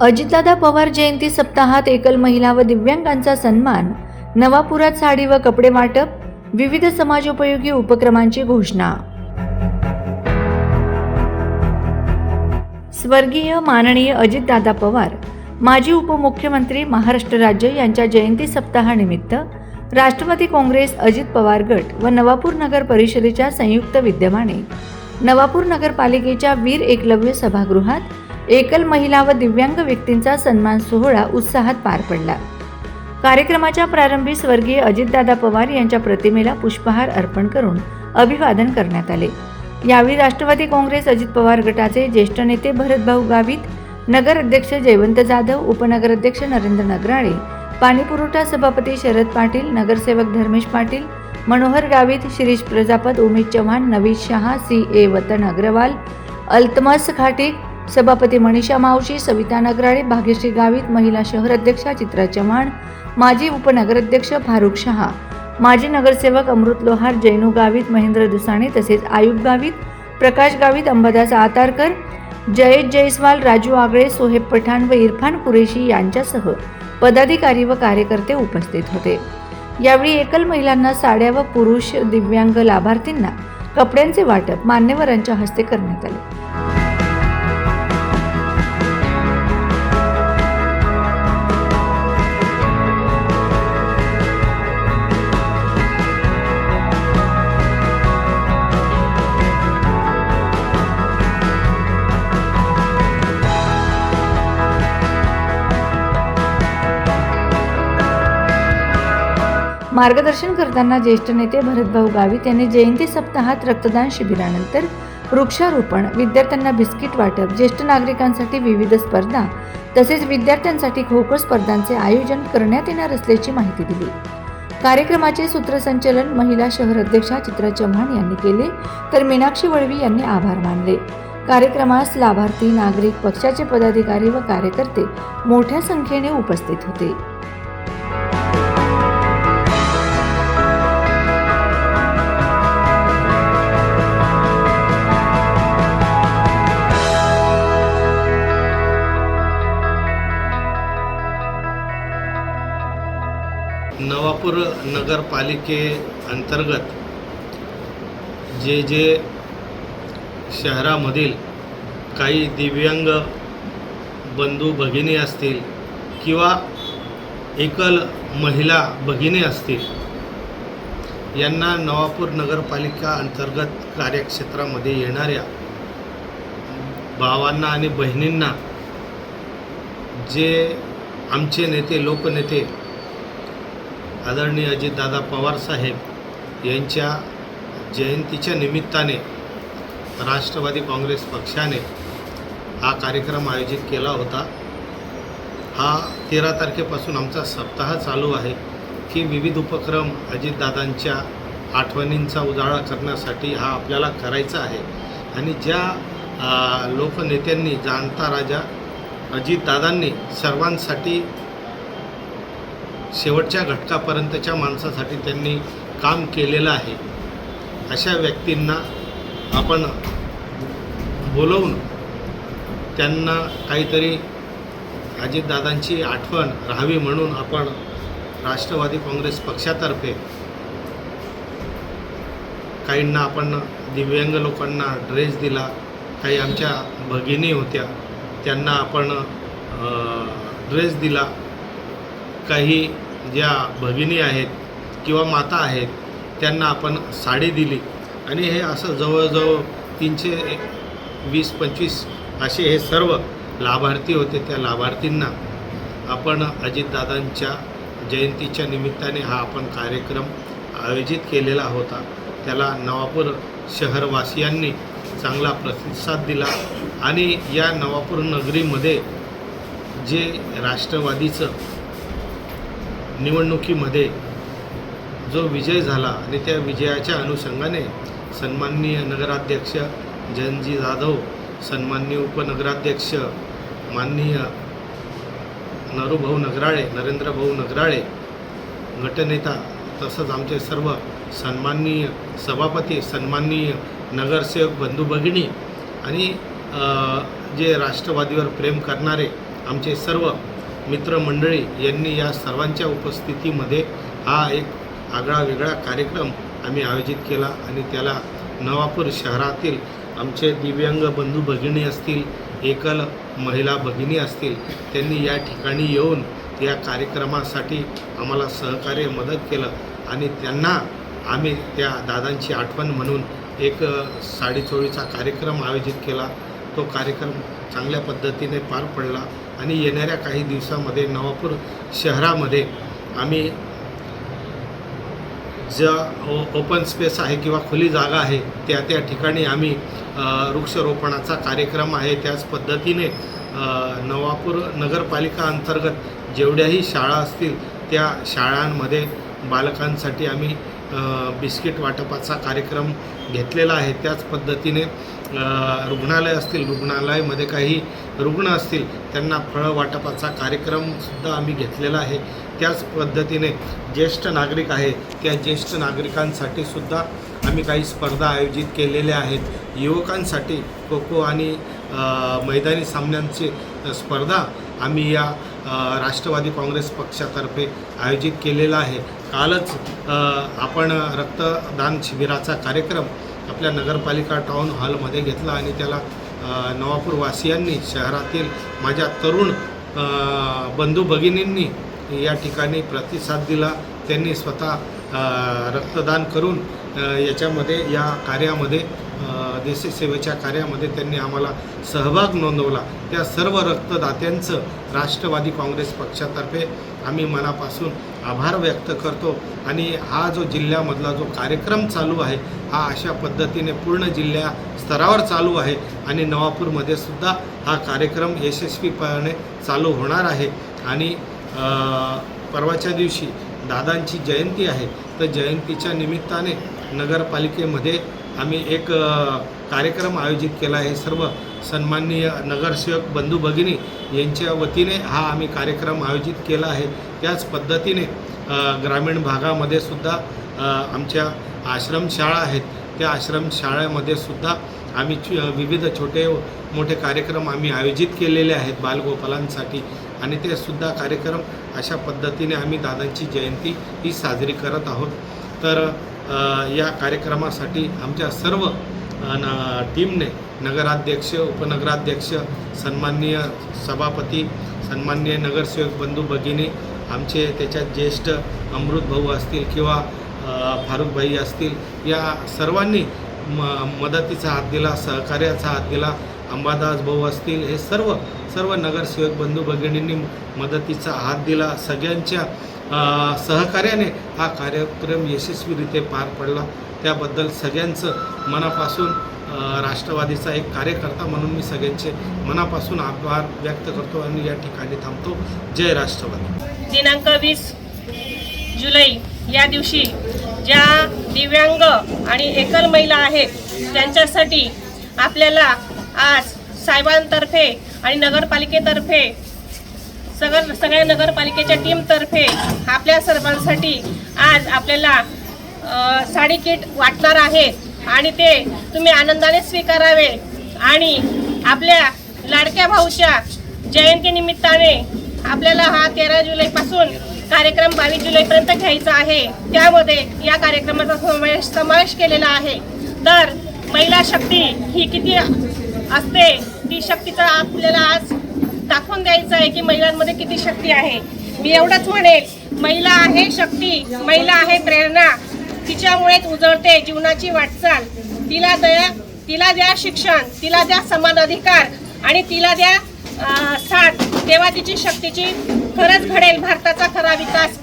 अजितदादा पवार जयंती सप्ताहात एकल महिला व दिव्यांगांचा सन्मान, नवापुरात साडी व कपडे वाटप, विविध समाजोपयोगी उपक्रमांची घोषणा। स्वर्गीय माननीय अजितदादा पवार माजी उपमुख्यमंत्री महाराष्ट्र राज्य यांच्या जयंती सप्ताहानिमित्त राष्ट्रवादी काँग्रेस अजित पवार गट व नवापूर नगर परिषदेच्या संयुक्त विद्यमाने नवापूर नगरपालिकेच्या वीर एकलव्य सभागृहात एकल महिला व दिव्यांग व्यक्तींचा सन्मान सोहळा उत्साहात पार पडला। कार्यक्रमाच्या प्रारंभी स्वर्गीय अजितदादा पवार यांच्या प्रतिमेला पुष्पहार अर्पण करून अभिवादन करण्यात आले। यावेळी राष्ट्रवादी काँग्रेस अजित पवार गटाचे ज्येष्ठ नेते भरतभाऊ गावित, नगर अध्यक्ष जयवंत जाधव, उपनगराध्यक्ष नरेंद्र नगराळे, पाणीपुरवठा सभापती शरद पाटील, नगरसेवक धर्मेश पाटील, मनोहर गावित, शिरीष प्रजापत, उमेश चव्हाण, नवीद शहा, CA वतन अग्रवाल, अल्तमस खाटिक, सभापती मनीषा मावशी, सविता नगराळे, भाग्यश्री गावित, महिला शहर अध्यक्षा चित्रा चव्हाण, माजी उपनगराध्यक्ष फारुख शहा, माजी नगरसेवक अमृत लोहार, जैनू गावित, महेंद्र दुसाणे तसेच आयुब गावित, प्रकाश गावित, अंबादास आतारकर, जयेश जयस्वाल, राजू आगळे, सोहेब पठाण व इरफान कुरेशी यांच्यासह पदाधिकारी व कार्यकर्ते उपस्थित होते। यावेळी एकल महिलांना साड्या व पुरुष दिव्यांग लाभार्थींना कपड्यांचे वाटप मान्यवरांच्या हस्ते करण्यात आले। मार्गदर्शन करताना ज्येष्ठ नेते भरतभाऊ गावित यांनी जयंती सप्ताहात रक्तदान शिबिरानंतर वृक्षारोपण, विद्यार्थ्यांना बिस्किट वाटप, ज्येष्ठ नागरिकांसाठी विविध स्पर्धा तसेच विद्यार्थ्यांसाठी खो-खो स्पर्धांचे आयोजन करण्यात येणार असल्याची माहिती दिली। कार्यक्रमाचे सूत्रसंचालन महिला शहर अध्यक्षा चित्रा चव्हाण यांनी केले, तर मीनाक्षी वळवी यांनी आभार मानले। कार्यक्रमास लाभार्थी, नागरिक, पक्षाचे पदाधिकारी व कार्यकर्ते मोठ्या संख्येने उपस्थित होते। नवापूर नगरपालिके अंतर्गत जे शहरामधील काही दिव्यांग बंधू भगिनी असतील किंवा एकल महिला भगिनी असतील, यांना नवापूर नगरपालिका अंतर्गत कार्यक्षेत्रामध्ये येणाऱ्या भावांना आणि बहिणींना जे आमचे नेते, लोकनेते आदरणीय अजितदादा पवार साहेब यांच्या जयंतीच्या निमित्ताने राष्ट्रवादी काँग्रेस पक्षाने हा कार्यक्रम आयोजित केला होता। हा 13 तारखेपासून आमचा सप्ताह चालू आहे की विविध उपक्रम अजितदादांच्या आठवणींचा उजाळा करण्यासाठी हा आपल्याला करायचा आहे। आणि ज्या लोकनेत्यांनी, जाणता राजा अजितदादांनी सर्वांसाठी, शेवटच्या घटकापर्यंतच्या माणसासाठी त्यांनी काम केलेलं आहे, अशा व्यक्तींना आपण बोलवून त्यांना काहीतरी अजितदादांची आठवण राहावी म्हणून आपण राष्ट्रवादी काँग्रेस पक्षातर्फे काहींना आपण दिव्यांग लोकांना ड्रेस दिला, काही आमच्या भगिनी होत्या त्यांना आपण ड्रेस दिला, काही ज्या भगिनी आहेत किंवा माता आहेत त्यांना आपण साडी दिली। आणि हे असं जवळजवळ 320-25 असे हे सर्व लाभार्थी होते। त्या लाभार्थींना आपण अजितदादांच्या जयंतीच्या निमित्ताने हा आपण कार्यक्रम आयोजित केलेला होता। त्याला नवापूर शहरवासियांनी चांगला प्रतिसाद दिला आणि या नवापूर नगरीमध्ये जे राष्ट्रवादीचं निवडणुकीमध्ये जो विजय झाला आणि त्या विजयाच्या अनुषंगाने सन्माननीय नगराध्यक्ष जयंतजी जाधव, सन्माननीय उपनगराध्यक्ष माननीय नरूभाऊ नगराळे, नरेंद्रभाऊ नगराळे, गटनेता तसंच आमचे सर्व सन्माननीय सभापती, सन्माननीय नगरसेवक बंधू भगिनी आणि जे राष्ट्रवादीवर प्रेम करणारे आमचे सर्व मित्रमंडळी यांनी या सर्वांच्या उपस्थितीमध्ये हा एक आगळा वेगळा कार्यक्रम आम्ही आयोजित केला आणि त्याला नवापूर शहरातील आमचे दिव्यांग बंधू भगिनी असतील, एकल महिला भगिनी असतील, त्यांनी या ठिकाणी येऊन या कार्यक्रमासाठी आम्हाला सहकार्य मदत केलं आणि त्यांना आम्ही त्या दादांची आठवण म्हणून एक साडीचोळीचा कार्यक्रम आयोजित केला. तो कार्यक्रम चांगल्या पद्धतीने पार पडला आणि येणाऱ्या काही दिवसामध्ये नवापूर शहरामध्ये आम्ही ओपन स्पेस आहे किंवा खुली जागा आहे त्या ठिकाणी आम्ही वृक्षारोपणाचा कार्यक्रम आहे. त्याच पद्धतीने नवापूर नगरपालिका अंतर्गत जेवढ्याही शाळा असतील त्या शाळांमध्ये बालकांसाठी आम्ही बिस्किट वाटपाचा कार्यक्रम घेतलेला आहे. त्याच पद्धतीने रुग्णालय असतील, रुग्णालयामध्ये काही रुग्ण असतील त्यांना फळं वाटपाचा कार्यक्रमसुद्धा आम्ही घेतलेला आहे. त्याच पद्धतीने ज्येष्ठ नागरिक आहे त्या ज्येष्ठ नागरिकांसाठी सुद्धा आम्ही काही स्पर्धा आयोजित केलेल्या आहेत. युवकांसाठी खो खो आणि मैदानी सामन्यांची स्पर्धा आम्ही या राष्ट्रवादी काँग्रेस पक्षातर्फे आयोजित केलेला आहे. कालच आपण रक्तदान शिबिराचा कार्यक्रम आपल्या नगरपालिका टाऊन हॉलमध्ये घेतला आणि त्याला नवापूरवासियांनी, शहरातील माझ्या तरुण बंधू भगिनींनी या ठिकाणी प्रतिसाद दिला. त्यांनी स्वतः रक्तदान करून याच्यामध्ये या कार्यामध्ये देशसेवेच्या कार्यामध्ये त्यांनी आम्हाला सहभाग नोंदवला. त्या सर्व रक्तदात्यांचं राष्ट्रवादी काँग्रेस पक्षातर्फे आम्ही मनापासून आभार व्यक्त करतो आणि हा जो जिल्ह्यामधला जो कार्यक्रम चालू आहे हा अशा पद्धतीने पूर्ण जिल्ह्या स्तरावर चालू आहे आणि नवापूरमध्ये सुद्धा हा कार्यक्रम यशस्वीपणे चालू होणार आहे. आणि परवाच्या दिवशी दादांची जयंती आहे, तर जयंतीच्या निमित्ताने नगरपालिकेमध्ये आम्ही एक कार्यक्रम आयोजित केला आहे. सर्व सन्माननीय नगरसेवक बंधू भगिनी यांच्या वतीने हा आम्ही कार्यक्रम आयोजित केला आहे. त्याच पद्धतीने ग्रामीण भागामध्ये सुद्धा आमच्या आश्रमशाळा आहेत, त्या आश्रमशाळेमध्ये सुद्धा आम्ही विविध छोटे मोठे कार्यक्रम आम्ही आयोजित केलेले आहेत बालगोपालांसाठी आणि ते सुद्धा कार्यक्रम अशा पद्धतीने आम्ही दादांची जयंती ही साजरी करत आहोत. तर या कार्यक्रमासाठी आमच्या सर्व टीमने नगराध्यक्ष, उपनगराध्यक्ष, सन्माननीय सभापती, सन्माननीय नगरसेवक बंधू भगिनी, आमचे त्याच्यात ज्येष्ठ अमृत भाऊ असतील किंवा फारुखभाई असतील, या सर्वांनी मदतीचा हात दिला, सहकार्याचा हात दिला. अंबादास भाऊ असतील, हे सर्व नगरसेवक बंधू भगिनींनी मदतीचा हात दिला. सगळ्यांच्या सहकार्याने हा कार्यक्रम यशस्वीरित्या पार पडला. त्याबद्दल सगळ्यांचं मनापासून राष्ट्रवादीचा एक कार्यकर्ता म्हणून मी सगळ्यांचे मनापासून आभार व्यक्त करतो आणि या ठिकाणी थांबतो. जय राष्ट्रवादी. दिनांक 20 जुलै या दिवशी ज्या दिव्यांग आणि एकल महिला आहेत त्यांच्यासाठी आपल्याला आज साहेबांतर्फे आणि नगरपालिकेतर्फे सगळ्या नगरपालिकेच्या टीमतर्फे आपल्या सर्वांसाठी आज आपल्याला साडी किट वाटणार आहेत आणि ते तुम्ही आनंदाने स्वीकारावे. आणि आपल्या लाडक्या भाऊच्या जयंतीनिमित्ताने आपल्याला हा 13 जुलैपासून कार्यक्रम 22 जुलैपर्यंत घ्यायचा आहे. त्यामध्ये या कार्यक्रमाचा समावेश केलेला आहे. तर महिला शक्ती ही किती असते, ती शक्तीचा आपल्याला आज दाखवून द्यायचं आहे की महिलांमध्ये किती शक्ती आहे. मी एवढंच म्हणेल, महिला आहे शक्ती, महिला आहे प्रेरणा, तिच्यामुळेच उजळते जीवनाची वाटचाल. तिला द्या शिक्षण, तिला द्या समान अधिकार आणि तिला द्या साथ, तेव्हा तिची शक्तीची खरंच घडेल भारताचा खरा विकास.